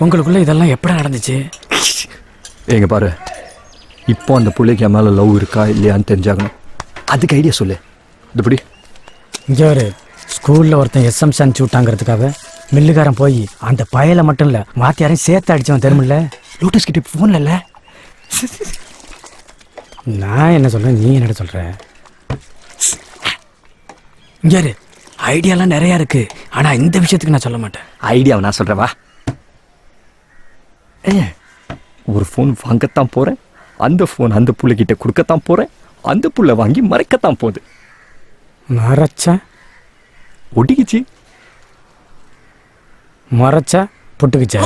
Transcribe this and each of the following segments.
உங்களுக்குள்ள இதெல்லாம் எப்படி நடந்துச்சு? எங்க பாரு, இப்போ அந்த பிள்ளைக்கு என் மேலே லவ் இருக்கா இல்லையான்னு தெரிஞ்சாகணும். அதுக்கு ஐடியா சொல்லு. இப்படி இங்கே ஒரு ஸ்கூலில் ஒருத்தன் எஸ்எம்ஸ் அனுப்பிச்சு விட்டாங்கிறதுக்காக மில்லுக்காரன் போய் அந்த பயலை மட்டும் இல்லை மாத்தியாரையும் சேர்த்து அடித்தவன் தெரியுமில்ல. லோட்டஸ் கிட்ட ஃபோனில் இல்லை. நான் என்ன சொல்கிறேன், நீ என்ன சொல்கிற? இங்கே ஐடியாலாம் நிறையா இருக்கு, ஆனால் இந்த விஷயத்துக்கு நான் சொல்ல மாட்டேன். ஐடியாவை நான் சொல்கிறேன் வா. ஒரு ஃபோன் வாங்கத்தான் போகிறேன், அந்த ஃபோன் அந்த புள்ளைகிட்ட கொடுக்கத்தான் போகிறேன், அந்த புள்ள வாங்கி மறைக்கத்தான் போகுது. மறைச்சா ஒட்டிக்கிச்சு, மறைச்சா புட்டுக்குச்சா?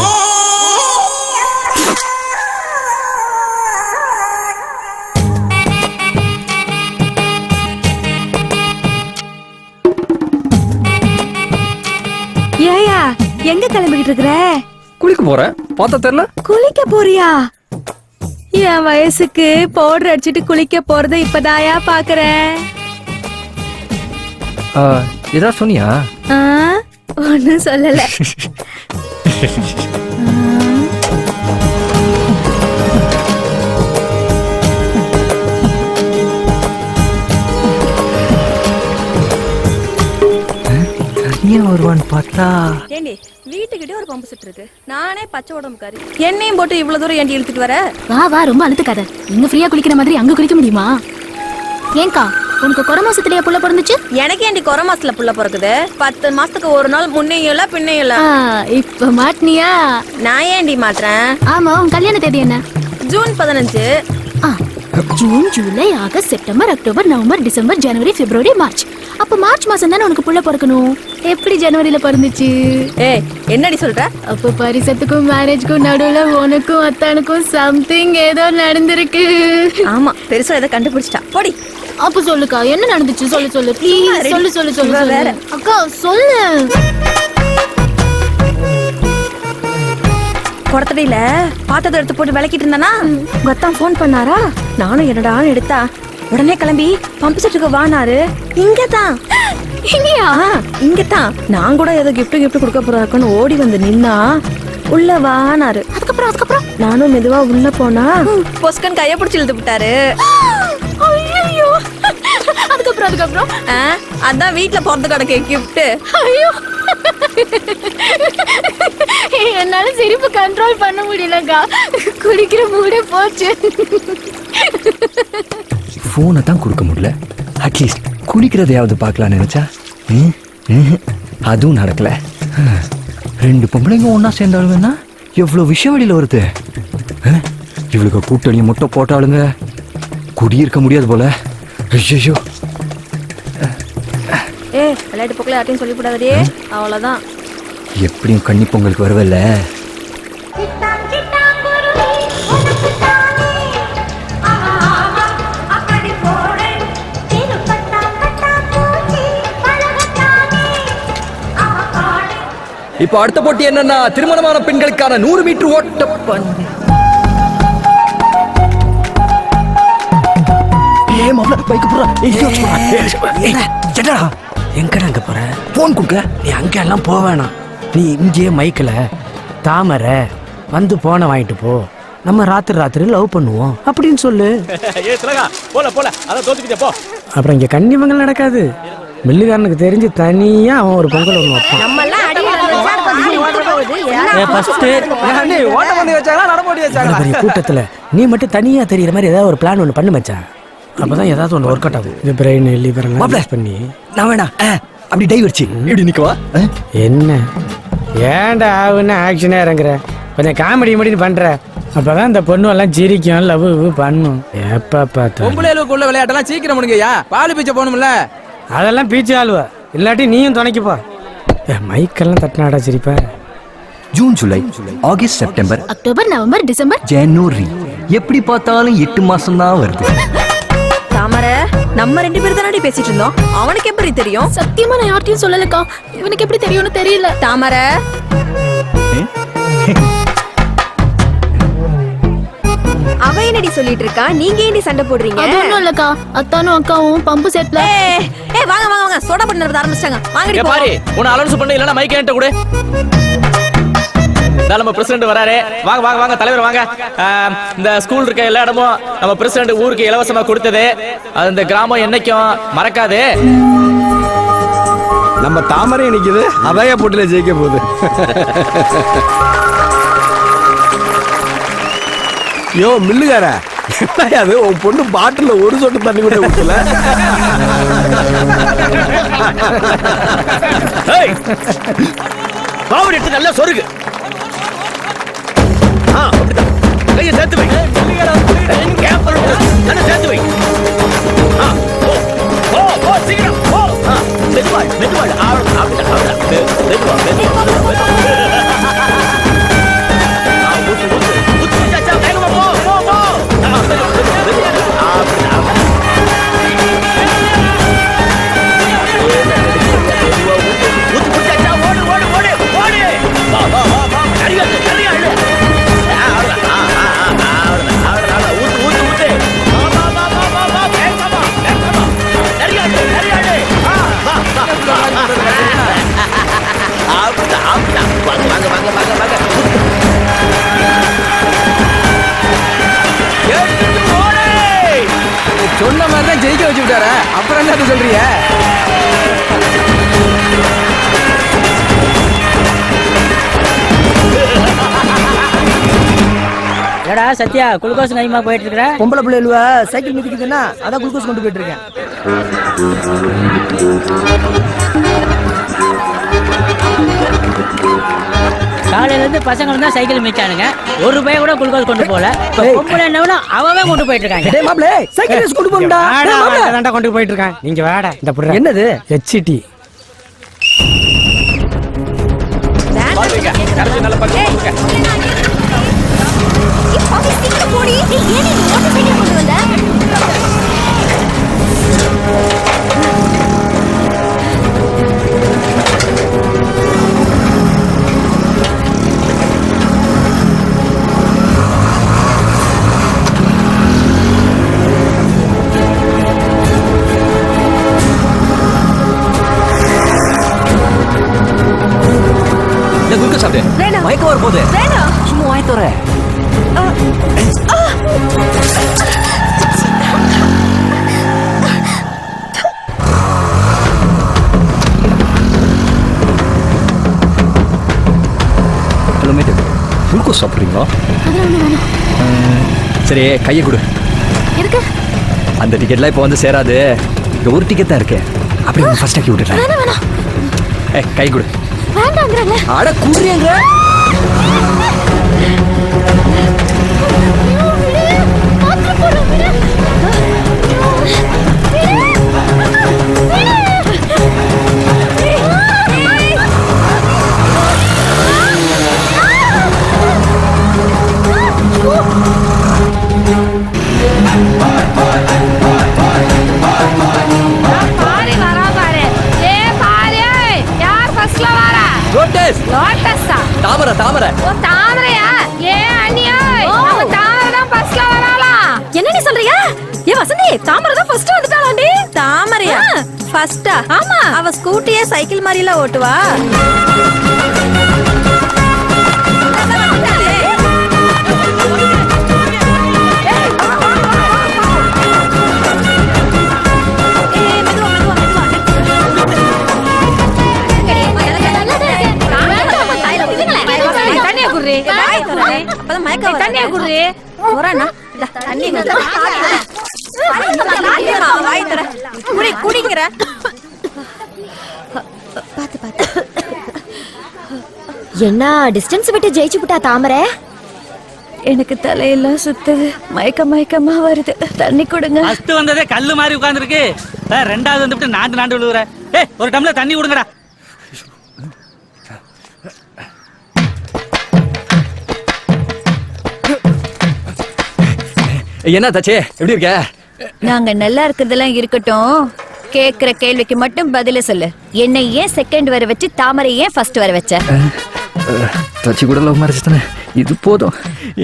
ஏயா எங்க கிளம்பிக்கிட்டு இருக்கிற? குளிக்க போகிறேன், பார்த்தா தெரியல. குளிக்க போறியா? என் வயசுக்கு பவுடர் அடிச்சிட்டு குளிக்க போறத இப்பதாயா பாக்குறேன். ஏதாவது சொன்னியா? ஒன்னும் சொல்லல. வருவான்னு பார்த்தா ஏண்டி வீட்டுக்கிட்டே ஒரு பம்பு செட் இருக்கு, நானே பச்சை உடம்புக்காரி, என்னையும் போட்டு இவ்வளவு தூரம் ஏண்டி இழுத்துட்டு வர? வா வா, ரொம்ப அழுத்துக்காத. இங்க ஃப்ரீயா குளிக்கிற மாதிரி அங்க குளிக்க முடியுமா? ஏங்கா, உனக்கு குறை மாசத்துலயே புள்ள பிறந்துச்சு? எனக்கு ஏண்டி குறை மாசத்துல புள்ள பிறக்குது? 10 மாசத்துக்கு ஒரு நாள் முன்னையும் இல்ல பின்னையும் இல்ல. இப்ப மாட்டினியா? நான் ஏண்டி மாட்டேன்? ஆமா, உன் கல்யாண தேதி என்ன? June 15. June, July, August, September, October, November, December, ஜனவரி, பிப்ரவரி, மார்ச். அப்ப மார்ச் மாசம் தானே உனக்கு புள்ள பிறக்கணும். எப்படி ஜனவரியில பிறந்துச்சு? ஏய், என்னடி சொல்ற? அப்ப பரிசத்துக்கும் மேரேஜ்க்கும் நடுவுல உனக்கும் அத்தானுக்கும் சம்திங் ஏதோ நடந்திருக்கு. ஆமா, பெருசா ஏதோ கண்டுபிடிச்சிட்டா. போடி. அப்ப சொல்லுக்கா, என்ன நடந்துச்சு? சொல்லு சொல்லு ப்ளீஸ். சொல்லு சொல்லு சொல்லு வேற. அக்கா சொல்லு. குடத்தடியில பாத்ததை எடுத்து போட்டு விளக்கிட்டு இருந்தானா, உங்கத்தான் போன் பண்ணாரா. நானும் என்னடான்னு எடுத்தா உடனே கிளம்பி பம்பு செட்டுக்கு வானாரு. இங்கதான் இங்கயா? இங்கதான். நான் கூட ஏதோ கிஃப்ட் கொடுக்க போறாருக்குன்னு ஓடி வந்து நின்னா உள்ள வானாரு. அதுக்கப்புறம் நானும் மெதுவா உள்ள போனா பொஸ்கன் கைய பிடிச்சி இழுத்து விட்டாரு. அதுக்கப்புறம் அதான் வீட்டுல பிறந்து கிடக்கு கிஃப்ட். ஐயோ, என்னால சிரிப்பு கண்ட்ரோல் பண்ண முடியலக்கா. குடிக்கிற மூடே போச்சு. ஃபோனை தான் கொடுக்க முடியல, அட்லீஸ்ட் குளிக்கிறதையாவது பார்க்கலான்னு நினைச்சா அதுவும் நடக்கல. 2 பொம்பளைங்க ஒன்னா சேர்ந்தாளுங்கன்னா எவ்வளவு விஷயம் வெளியில வருது. இவளுக்கு கூட்டணி முட்டை போட்டாளுங்க, குடியிருக்க முடியாது போல. ஐயோ, விளையாட்டு போக்கல யார்ட்டையும் சொல்லி போடாதே, அவ்வளவுதான். எப்படியும் கன்னி பொங்கலுக்கு வரவில்ல. இப்ப அடுத்த போட்டி என்னன்னா திருமணமான பெண்களுக்கான 100 மீட்டர் ஓட்ட பந்தயம். எங்கடா அங்க போற? போன் கொடுக்க. நீ அங்க எல்லாம் போக வேணாம். நீ இங்கே மைக்கில் தாமரை வந்து போன வாங்கிட்டு போ, நம்ம ராத்திரி லவ் பண்ணுவோம் அப்படின்னு சொல்லு. அப்புறம் இங்க கன்னிமங்கல் நடக்காது. மில்லுக்காரனுக்கு தெரிஞ்சு தனியா அவன் ஒரு பொங்கல் ஒண்ணு வைப்பான். கூட்டத்துல நீ மட்டும் தனியா தெரியற மாதிரி ஏதாவது ஒரு பிளான் ஒண்ணு பண்ணு மச்சான். அப்பதான் ஏதாவது ஒண்ணு ஒர்க் அவுட் ஆகும். இது பிரெயின் லிவர் எல்லாம் பண்ணி நான் வேணா அப்படி டை வச்சு எப்படி நிக்கவா? என்ன ஏன்டா ஆகுன்னு ஆக்ஷனே இறங்குற? கொஞ்சம் காமெடி முடின்னு பண்ற, அப்பதான் இந்த பொண்ணு எல்லாம் சிரிக்கும், லவ் பண்ணும். எப்ப பார்த்தா பொம்பளைகளுக்குள்ள விளையாட்டெல்லாம் சீக்கிரம் முடிங்கய்யா. பால் பீச்ச போகணும்ல. அதெல்லாம் பீச்சு ஆளுவா, இல்லாட்டி நீயும் துணைக்குப்பா. மைக்கெல்லாம் தட்டினாடா சிரிப்பா. June, July, August, September, October, November, December, ஜனவரி, எப்படி பார்த்தாலும் 8 மாசம் தான் வருது. தாமரை, நம்ம 2 பேரும் தானடி பேசிட்டு இருந்தோம், அவனுக்கு எப்படி தெரியும்? சத்தியமா நான் யார்ட்டையும் சொல்லலக்கா. இவனுக்கு எப்படி தெரியும்னு தெரியல. தாமரை, அவ என்னடி சொல்லிட்டு இருக்கா? நீங்க ஏண்டி சண்டை போடுறீங்க? அது ஒண்ணும் இல்லக்கா, அத்தானும் அக்காவும் பம்பு செட்ல. வாங்க வாங்க வாங்க, சோடா பண்ண ஆரம்பிச்சிட்டாங்க. வாங்கடி பாரு, உன்னை அலௌன்ஸ் பண்ண இல்லனா மைக் என்கிட்ட கொடு. நம்ம பிரசிடண்ட் வராரு. வாங்க வாங்க வாங்க தலைவர் வாங்க. இந்த ஸ்கூல் இருக்க எல்லா இடமும் நம்ம பிரசிடண்ட் ஊருக்கு இலவசமா கொடுத்தது அது இந்த கிராமம் என்னைக்கும் மறக்காது. நம்ம தாமரை நிக்குது, அதாய போட்டில ஜெயிக்க போகுது. யோ மில்லுகார, அது உன் பொண்ணு பாட்டில ஒரு சொட்டு தண்ணி கூட ஊத்தல. பாவடி எடுத்து நல்லா சொருகு. கையை சேர்த்து வை. நல்லா சேர்த்து வை. சீக்கிரம் மெதுவாள் மெதுவாள். மெதுவா மெதுவா. சொன்ன மாதிரி தான் ஜெயிக்க வச்சு விட்டார. அப்புறம் என்ன சொல்றீங்க? ஏடா சத்யா, குளுக்கோஸ் கைமா போயிட்டு இருக்கிற? பொம்பளை பிள்ளைகளுவ சைக்கிள் மிதிக்குதுன்னா அதான் குளுக்கோஸ் கொண்டு போயிட்டு இருக்கேன். காலையில இருந்து பசங்க தான் சைக்கிள் மிச்சானுங்க, ஒரு ரூபாய் கூட குளுக்கோஸ் கொண்டு போல. பொம்பளை என்னவனா அவவே கொண்டு போயிட்டு இருக்காங்க. டேய் மாப்ளே, சைக்கிள் ரேஸ் கொண்டு போங்கடா. தாண்டா கொண்டு போயிட்டு இருக்கான். நீங்க வாடா. இந்த புடுற என்னது? HT. கரெக்ட் நல்லா பண்ணுங்க. மயக்க வர போகுது. சும்மா வாங்கி தரேன். ஹலோ மேட்டு, குளுக்கோஸ் சாப்பிட்றீங்களா? சரி கையை கொடு. அந்த டிக்கெட்லாம் இப்போ வந்து சேராது. இங்க ஒரு டிக்கெட் தான் இருக்கு. அப்படி ஃபர்ஸ்ட் ஆக்கி விட்டுறேன். கை கொடு. அட குடுறீங்க. தாமரை தாமரை. தாமரையா? ஏன் அண்ணியா? நம்ம தாமரை தான் ஃபர்ஸ்ட்ல வராலாம். என்ன நீ சொல்றீங்க? ஏ வசந்தி, தாமரை தான் ஃபர்ஸ்ட் வந்துட்டாளாண்டி. தாமரையா? ஃபர்ஸ்டா? ஆமா. அவ ஸ்கூட்டியே சைக்கிள் மாதிரில ஓட்டுவா. என்ன டிஸ்டன்ஸ் விட்டு ஜெயிச்சு விட்டா தாமரை? எனக்கு தலையெல்லாம் சுத்துது, மயக்கமா வருது. தண்ணி கொடுங்க. ஃபர்ஸ்ட் வந்ததே கல்லு மாதிரி உட்கார்ந்துருக்கு. ரெண்டாவது வந்துட்டு நாண்டு விழுகுற. ஒரு டம்ளர் தண்ணி கொடுங்கடா. என்ன தாச்சே, எப்படி இருக்க? நாங்க நல்லா இருக்கிறதெல்லாம் இருக்கட்டும், கேக்குற கேள்விக்கு மட்டும் பதில சொல்லு. என்னை ஏன் செகண்ட் வர வச்சு தாமரை ஏன் ஃபர்ஸ்ட் வர வச்ச? தாச்சி கூட லவ் மேரேஜ் தானே, இது போதும்.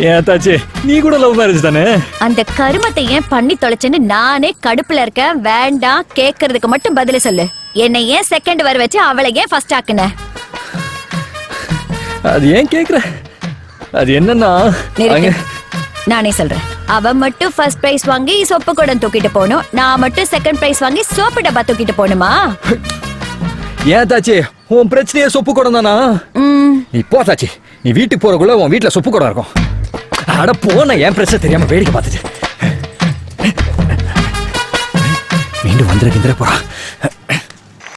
ஏன் தாச்சி, நீ கூட லவ் மேரேஜ் தானே? அந்த கருமத்தை ஏன் பண்ணி தொலைச்சேன்னு நானே கடுப்புல இருக்கேன். வேண்டாம், கேக்குறதுக்கு மட்டும் பதில சொல்லு. என்னை ஏன் செகண்ட் வர வச்சு அவளை ஏன் ஃபர்ஸ்ட் ஆக்குன? அது ஏன் கேக்குற? அது என்னன்னா நிறுத்து. நானே சொல்றேன். அவ மட்டும் ஃபர்ஸ்ட் பிரைஸ் வாங்கி சொப்பு குடம் தூக்கிட்டு போகணும், நான் மட்டும் செகண்ட் பிரைஸ் வாங்கி சோப்பு டப்பா தூக்கிட்டு போகணுமா? ஏன் தாச்சி உன் பிரச்சனையே சொப்பு குடம் தானா? நீ போ தாச்சி, நீ வீட்டுக்கு போறக்குள்ள உன் வீட்டுல சொப்பு குடம் இருக்கும். அட போன என் பிரச்சனை தெரியாம வேடிக்கை பார்த்துட்டு மீண்டும் வந்துருக்கின்ற போறா.